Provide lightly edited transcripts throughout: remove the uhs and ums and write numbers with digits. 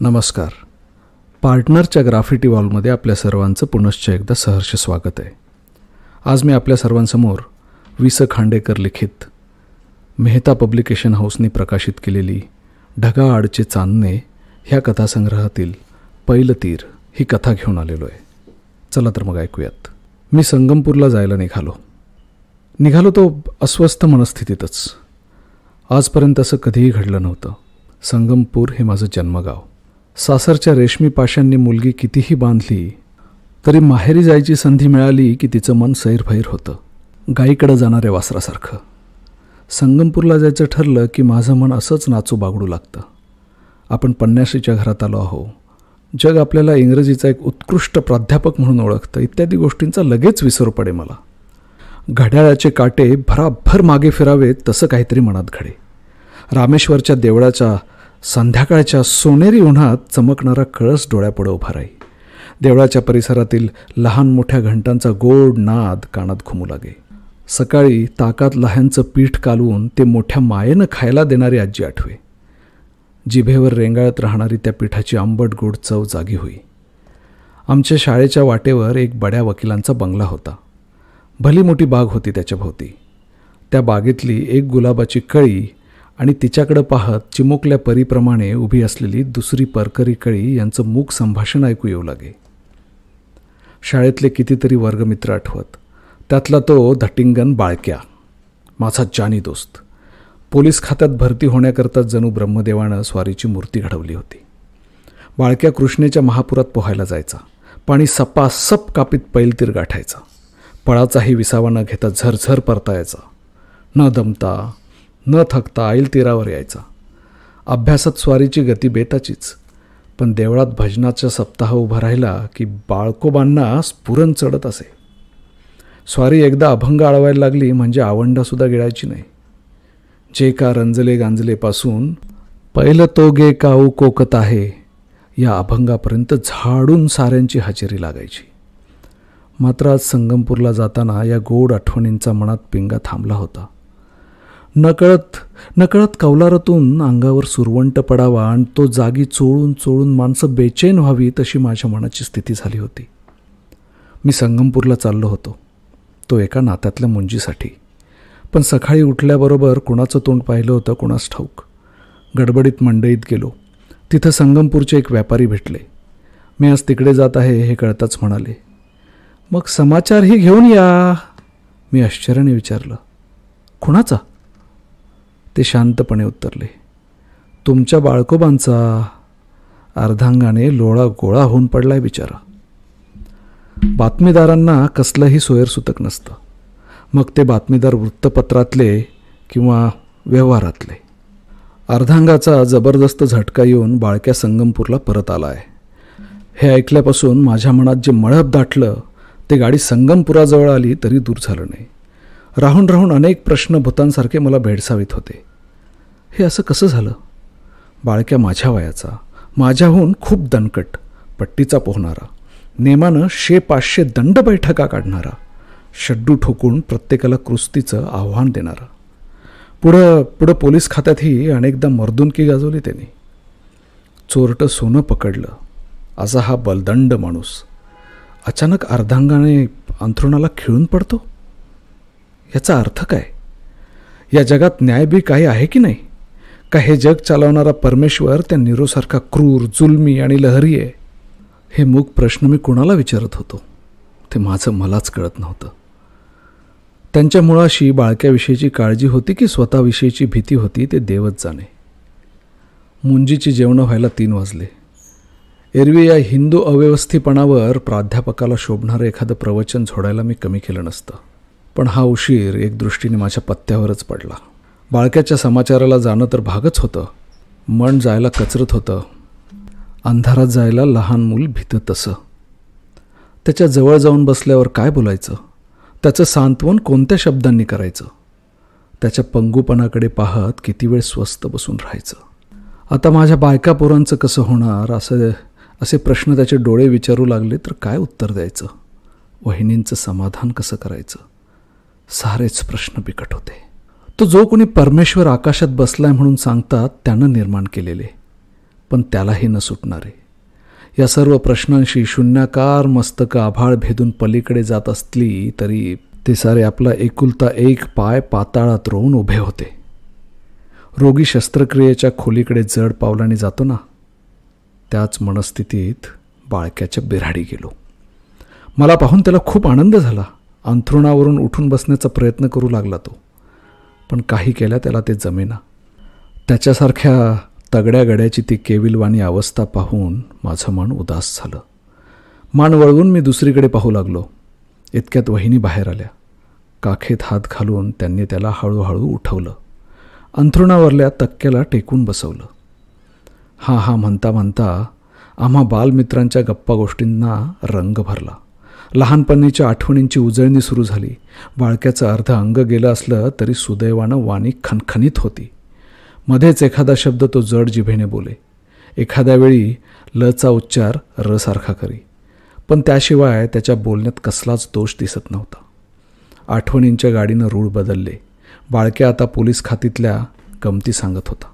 नमस्कार. पार्टनरच्या ग्राफिटी वॉलमध्ये आपल्या सर्वांचं पुनश्च एकदा सहर्ष स्वागत आहे. आज मी आपल्या सर्वांसमोर वि. स. खांडेकर लिखित मेहता पब्लिकेशन हाऊसनी प्रकाशित केलेली ढगाआडचे चांदणे ह्या कथासंग्रहातील पहिलं तीर ही कथा घेऊन आलेलो आहे. चला तर मग ऐकूयात. मी संगमपूरला जायला निघालो तो अस्वस्थ मनस्थितीतच. आजपर्यंत असं कधीही घडलं नव्हतं. संगमपूर हे माझं जन्मगाव. सासरच्या रेशमी पाशांनी मुलगी कितीही बांधली तरी माहेरी जायची संधी मिळाली की तिचं मन सैरभैर होतं, गाईकडं जाणाऱ्या वासरासारखं. संगमपूरला जायचं ठरलं की माझं मन असंच नाचू बागडू लागतं. आपण पन्नाशीच्या घरात आलो आहो. जग आपल्याला इंग्रजीचा एक उत्कृष्ट प्राध्यापक म्हणून ओळखतं इत्यादी गोष्टींचा लगेच विसर पडे मला. घड्याळाचे काटे भराभर मागे फिरावेत तसं काहीतरी मनात घडे. रामेश्वरच्या देवळाच्या संध्याकाळच्या सोनेरी उन्हात चमकणारा कळस डोळ्यापुढे उभा राही. देवळाच्या परिसरातील लहान मोठ्या घंटांचा गोड नाद कानात घुमू लागे. सकाळी ताकात लाह्यांचं पीठ कालवून ते मोठ्या मायेनं खायला देणारी आजी आठवे. जिभेवर रेंगाळत राहणारी त्या पिठाची आंबट गोड चव जागी होई. आमच्या शाळेच्या वाटेवर एक बड्या वकिलांचा बंगला होता. भली मोठी बाग होती त्याच्या भोवती. त्या बागेतली एक गुलाबाची कळी आणि तिच्याकडं पाहत चिमुकल्या परीप्रमाणे उभी असलेली दुसरी परकरी कळी यांचं मूक संभाषण ऐकू येऊ लागे. शाळेतले कितीतरी वर्गमित्र आठवत. त्यातला तो धटिंगन बाळक्या, माझा जानी दोस्त. पोलीस खात्यात भरती होण्याकरता जणू ब्रह्मदेवानं स्वारीची मूर्ती घडवली होती. बाळक्या कृष्णेच्या महापुरात पोहायला जायचा. पाणी सपासप कापीत पैलतीर गाठायचा. पळाचाही विसावा न घेता झरझर परतायचा. न दमता न थकता ऐल तीरावर यायचा. अभ्यासात स्वारीची गती बेताचीच, पण देवळात भजनाचा सप्ताह उभा राहिला की बाळकोबांना स्फुरण चढत असे. स्वारी एकदा अभंग आळवायला लागली म्हणजे आवंडासुद्धा गिळायची नाही. जे का रंजले गांजलेपासून पहिलं तो गे काऊ कोकत आहे या अभंगापर्यंत झाडून साऱ्यांची हजेरी लागायची. मात्र आज संगमपूरला जाताना या गोड आठवणींचा मनात पिंगा थांबला होता. नकळत कौलारातून अंगावर सुरवंट पडावा आणि तो जागी चोळून चोळून माणसं बेचैन व्हावी तशी माझ्या मनाची स्थिती झाली होती. मी संगमपूरला चाललो होतो, तो एका नात्यातल्या मुंजीसाठी. पण सकाळी उठल्याबरोबर कुणाचं तोंड पाहिलं होतं कुणास ठाऊक. गडबडीत मंडईत गेलो. तिथं संगमपूरचे एक व्यापारी भेटले. मी आज तिकडे जात आहे हे कळताच म्हणाले, मग समाचारही घेऊन या. मी आश्चर्याने विचारलं, कुणाचा? ते शांतपणे उत्तरले, तुमच्या बाळकोबांचा. अर्धांगाने लोळा गोळा होऊन पडलाय बिचारा. बातमीदारांना कसलंही सोयरसुतक नसतं, मग ते बातमीदार वृत्तपत्रातले किंवा व्यवहारातले. अर्धांगाचा जबरदस्त झटका येऊन बाळक्या संगमपूरला परत आला आहे. हे ऐकल्यापासून माझ्या मनात जे मळभ दाटलं ते गाडी संगमपुराजवळ आली तरी दूर झालं नाही. राहून राहून अनेक प्रश्न भूतांसारखे मला भेडसावीत होते. हे असं कसं झालं? बाळक्या माझ्या वयाचा, माझ्याहून खूप दणकट, पट्टीचा पोहणारा, नेमानं 100-500 दंड बैठका काढणारा, शड्डू ठोकून प्रत्येकाला कुस्तीचं आव्हान देणारा. पुढं पोलीस खात्यातही अनेकदा मर्दुनकी गाजवली त्यांनी. चोरटं सोनं पकडलं असा हा बलदंड माणूस अचानक अर्धांगाने अंथरुणाला खिळून पडतो. याचा अर्थ काय? या जगात न्याय बी काही आहे की नाही? का हे जग चालवणारा परमेश्वर त्या निरोसारखा क्रूर, जुलमी आणि लहरी आहे? हे मूक प्रश्न मी कुणाला विचारत होतो ते माझं मलाच कळत नव्हतं. त्यांच्या मुळाशी बाळक्याविषयीची काळजी होती की स्वतःविषयीची भीती होती ते देवच जाणे. मुंजीची जेवणं व्हायला 3 वाजले. एरवी या हिंदू अव्यवस्थीपणावर प्राध्यापकाला शोभणारं एखादं प्रवचन झोडायला मी कमी केलं नसतं. पण हा उशीर एक दृष्टीने माझ्या पत्त्यावरच पडला. बाळक्याच्या समाचाराला जाणं तर भागच होतं. मन जायला कचरत होतं. अंधारात जायला लहान मूल भीतं तसं. त्याच्या जवळ जाऊन बसल्यावर काय बोलायचं? त्याचं सांत्वन कोणत्या शब्दांनी करायचं? त्याच्या पंगूपणाकडे पाहत किती वेळ स्वस्थ बसून राहायचं? आता माझ्या बायका पोरांचं कसं होणार असे प्रश्न त्याचे डोळे विचारू लागले तर काय उत्तर द्यायचं? वहिनींचं समाधान कसं करायचं? सारेच प्रश्न बिकट होते. तो जो कोणी परमेश्वर आकाशात बसलाय म्हणून सांगतात त्यानं निर्माण केलेले, पण त्यालाही न सुटणारे. या सर्व प्रश्नांशी शून्याकार मस्तक आभाळ भेदून पलीकडे जात असली तरी ते सारे आपला एकुलता एक पाय पाताळात रोवून उभे होते. रोगी शस्त्रक्रियेच्या खोलीकडे जड पावलाने जातो ना, त्याच मनस्थितीत बाळक्याच्या बिऱ्हाडी गेलो. मला पाहून त्याला खूप आनंद झाला. अंथरुणावरून उठून बसण्याचा प्रयत्न करू लागला तो, पण काही केल्या त्याला ते जमेना. त्याच्यासारख्या तगड्या गड्याची ती केविलवाणी अवस्था पाहून माझं मन उदास झालं. मान वळवून मी दुसरीकडे पाहू लागलो. इतक्यात वहिनी बाहेर आल्या. काखेत हात घालून त्यांनी त्याला हळूहळू उठवलं. अंथरुणावरल्या तक्क्याला टेकून बसवलं. हां हां म्हणता म्हणता आम्हा बालमित्रांच्या गप्पा गोष्टींना रंग भरला. लहानपणीच्या आठवणींची उजळणी सुरू झाली. बाळक्याचं अर्ध अंग गेलं असलं तरी सुदैवानं वाणी खणखणीत होती. मध्येच एखादा शब्द तो जड जिभेने बोले. एखाद्या वेळी लचा उच्चार र सारखा करी, पण त्याशिवाय त्याच्या बोलण्यात कसलाच दोष दिसत नव्हता. आठवणींच्या गाडीनं रूळ बदलले. बाळक्या आता पोलीस खात्यातल्या गमती सांगत होता.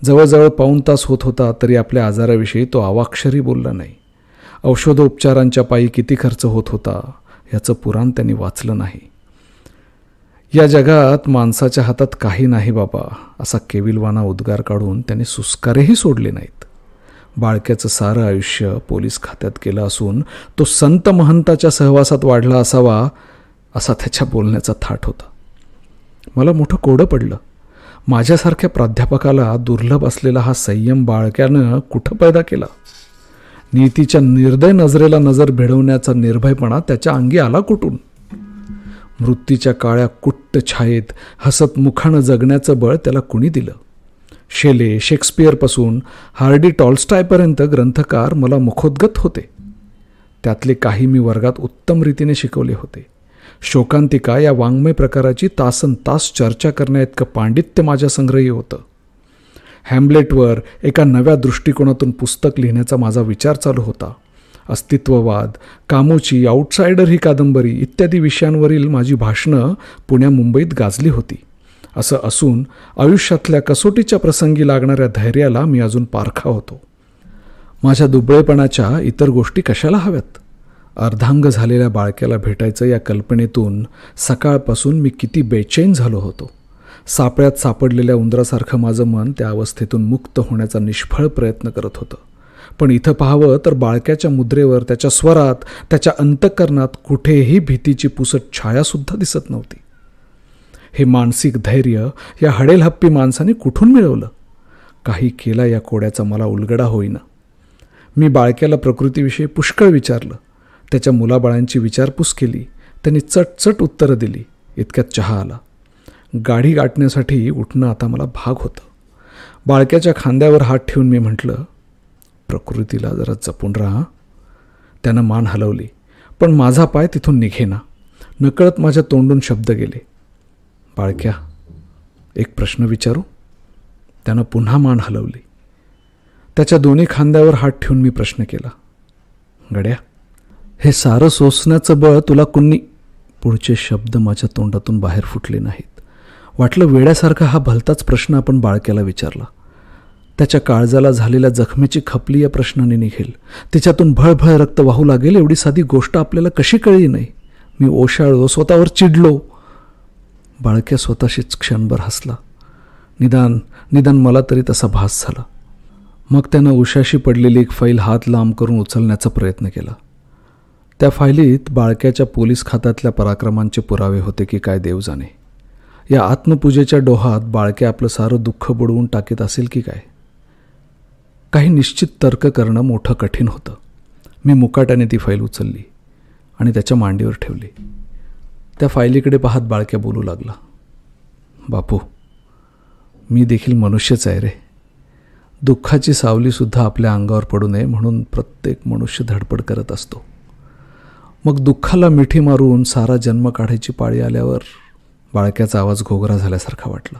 जवळजवळ पाऊण तास होत होता तरी आपल्या आजाराविषयी तो अवाक्षरही बोलला नाही. औषधोपचारांच्या पायी किती खर्च होत होता याचं पुराण त्यांनी वाचलं नाही. या जगात माणसाच्या हातात काही नाही बाबा, असा केविलवाना उद्गार काढून त्यांनी सुस्कारेही सोडले नाहीत. बाळक्याचं सारं आयुष्य पोलीस खात्यात गेलं असून तो संत महंताच्या सहवासात वाढला असावा असा त्याच्या बोलण्याचा थाट होता. मला मोठं कोडं पडलं. माझ्यासारख्या प्राध्यापकाला दुर्लभ असलेला हा संयम बाळक्यानं कुठं पैदा केला? नीतीच्या निर्दय नजरेला नजर भिडवण्याचा निर्भयपणा त्याच्या अंगी आला कुठून? मृत्यूच्या काळ्या कुट्ट छायेत हसत मुखानं जगण्याचं बळ त्याला कुणी दिलं? शेले, शेक्सपियरपासून हार्डी टॉल्स्टॉयपर्यंत ग्रंथकार मला मुखोद्गत होते. त्यातले काही मी वर्गात उत्तम रीतीने शिकवले होते. शोकांतिका या वाङ्मय प्रकाराची तासन तास चर्चा करण्याइतकं पांडित्य माझ्या संग्रही होतं. हॅम्लेटवर एका नव्या दृष्टिकोनातून पुस्तक लिहिण्याचा माझा विचार चालू होता. अस्तित्ववाद, कामोची, आउटसायडर ही कादंबरी इत्यादी विषयांवरील माझी भाषणं पुण्या मुंबईत गाजली होती. असं असून आयुष्यातल्या कसोटीच्या प्रसंगी लागणाऱ्या धैर्याला मी अजून पारखा होतो. माझ्या दुबळेपणाच्या इतर गोष्टी कशाला हव्यात? अर्धांग झालेल्या बाळक्याला भेटायचं या कल्पनेतून सकाळपासून मी किती बेचैन झालो होतो. सापळ्यात सापडलेल्या उंदरासारखं माझं मन त्या अवस्थेतून मुक्त होण्याचा निष्फळ प्रयत्न करत होतं. पण इथं पाहावं तर बाळक्याच्या मुद्रेवर, त्याच्या स्वरात, त्याच्या अंतःकरणात कुठेही भीतीची पुसट छायासुद्धा दिसत नव्हती. हे मानसिक धैर्य या हडेलहप्पी माणसाने कुठून मिळवलं? काही केला या कोड्याचा मला उलगडा होईना. मी बाळक्याला प्रकृतीविषयी पुष्कळ विचारलं. त्याच्या मुलाबाळांची विचारपूस केली. त्यांनी चटचट उत्तरं दिली. इतक्यात चहा आला. गाडी गाठण्यासाठी उठणं आता मला भाग होतं. बाळक्याच्या खांद्यावर हात ठेवून मी म्हटलं, प्रकृतीला जरा जपून राहा. त्यानं मान हलवली, पण माझा पाय तिथून निघेना. नकळत माझ्या तोंडून शब्द गेले. बाळक्या, एक प्रश्न विचारू? त्यानं पुन्हा मान हलवली. त्याच्या दोन्ही खांद्यावर हात ठेवून मी प्रश्न केला, गड्या, हे सारं सोसण्याचं बळ तुला कुणी? पुढचे शब्द माझ्या तोंडातून बाहेर फुटले नाहीत. वाटलं वेड्यासारखा हा भलताच प्रश्न आपण बाळक्याला विचारला. त्याच्या काळजाला झालेल्या जखमेची खपली या प्रश्नाने निघेल. तिच्यातून भळभळ रक्त वाहू लागेल एवढी साधी गोष्ट आपल्याला कशी कळली नाही? मी ओशाळलो, स्वतःवर चिडलो. बाळक्या स्वतःशीच क्षणभर हसला. निदान मला तरी तसा भास झाला. मग त्यानं उशाशी पडलेली एक फाईल हात लांब करून उचलण्याचा प्रयत्न केला. त्या फायलीत बाळक्याच्या पोलीस खात्यातल्या पराक्रमांचे पुरावे होते की काय देव जाणे. या आत्मपूजेच्या डोहात बाळक्या आपलं सारं दुःख बुडवून टाकीत असेल की काय? काही निश्चित तर्क करणं मोठं कठीण होतं. मी मुकाट्याने ती फाईल उचलली आणि त्याच्या मांडीवर ठेवली. त्या फायलीकडे पाहत बाळक्या बोलू लागला, बापू, मी देखील मनुष्यच आहे रे. दुःखाची सावलीसुद्धा आपल्या अंगावर पडू नये म्हणून प्रत्येक मनुष्य धडपड करत असतो. मग दुःखाला मिठी मारून सारा जन्म काढायची पाळी आल्यावर बाळक्याचा आवाज घोगरा झाल्यासारखा वाटला.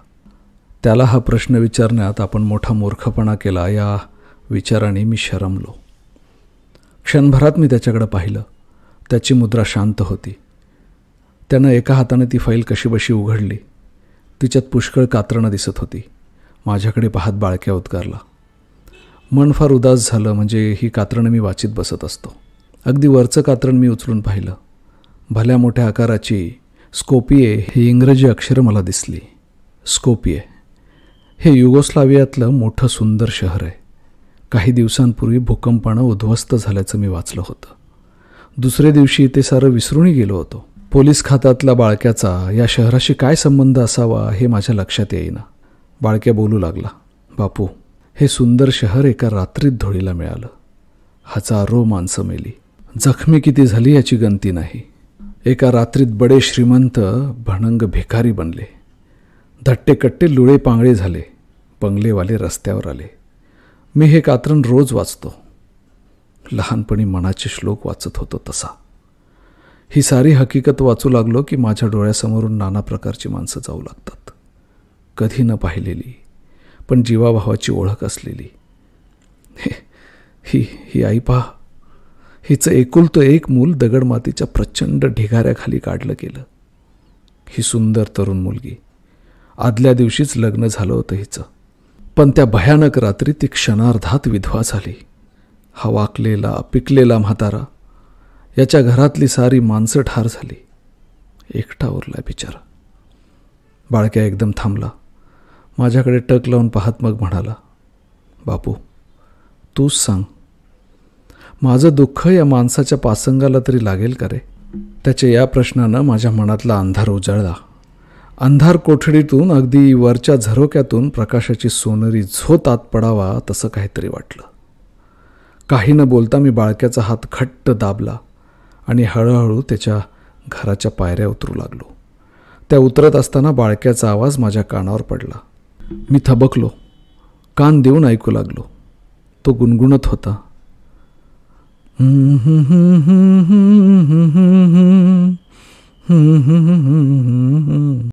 त्याला हा प्रश्न विचारण्यात आपण मोठा मूर्खपणा केला या विचाराने मी शरमलो. क्षणभरात मी त्याच्याकडे पाहिलं. त्याची मुद्रा शांत होती. त्यानं एका हाताने ती फाईल कशीबशी उघडली. तिच्यात पुष्कळ कात्रणं दिसत होती. माझ्याकडे पाहत बाळक्या उद्गारला, मन फार उदास झालं म्हणजे ही कात्रणं मी वाचित बसत असतो. अगदी वरचं कात्रण मी उचलून पाहिलं. भल्या मोठ्या आकाराची स्कोपिये ही इंग्रजी अक्षरं मला दिसली. स्कोपिये हे युगोस्लावियातलं मोठं सुंदर शहर आहे. काही दिवसांपूर्वी भूकंपानं उद्ध्वस्त झाल्याचं मी वाचलं होतं. दुसऱ्या दिवशी ते सारं विसरूनही गेलो होतो. पोलीस खात्यातल्या बाळक्याचा या शहराशी काय संबंध असावा हे माझ्या लक्षात येईना. बाळक्या बोलू लागला, बापू, हे सुंदर शहर एका रात्रीत धुळीला मिळालं. हजारो माणसं मेली. जखमी किती झाली याची गणती नाही. एका रात्रीत बडे श्रीमंत भणंग भिकारी बनले. धट्टेकट्टे लुळे पांगळे झाले. बंगलेवाले रस्त्यावर आले. मी हे कात्रण रोज वाचतो. लहानपणी मनाचे श्लोक वाचत होतो तसा. ही सारी हकीकत वाचू लागलो की माझ्या डोळ्यासमोरून नाना प्रकारची माणसं जाऊ लागतात. कधी न पाहिलेली पण जीवाभावाची ओळख असलेली. ही आई पहा, हिचं एकुलतं एक मूल दगडमातीच्या प्रचंड ढिगाऱ्याखाली काढलं गेलं. ही सुंदर तरुण मुलगी. आदल्या दिवशीच लग्न झालं होतं हिचं. पण त्या भयानक रात्री ती क्षणार्धात विधवा झाली. हा वाकलेला पिकलेला म्हातारा, याच्या घरातली सारी माणसं ठार झाली. एकटा उरला बिचारा. बाळक्या एकदम थांबला. माझ्याकडे टक लावून पाहत मग म्हणाला, बापू, तूच सांग, माझं दुःख या माणसाच्या पासंगाला तरी लागेल का रे? त्याच्या या प्रश्नानं माझ्या मनातला अंधार उजळला. अंधार कोठडीतून अगदी वरच्या झरोक्यातून प्रकाशाची सोनेरी झोत आत पडावा तसं काहीतरी वाटलं. काही न बोलता मी बाळक्याचा हात घट्ट दाबला आणि हळूहळू त्याच्या घराच्या पायऱ्या उतरू लागलो. त्या उतरत असताना बाळक्याचा आवाज माझ्या कानावर पडला. मी थबकलो. कान देऊन ऐकू लागलो. तो गुणगुणत होता,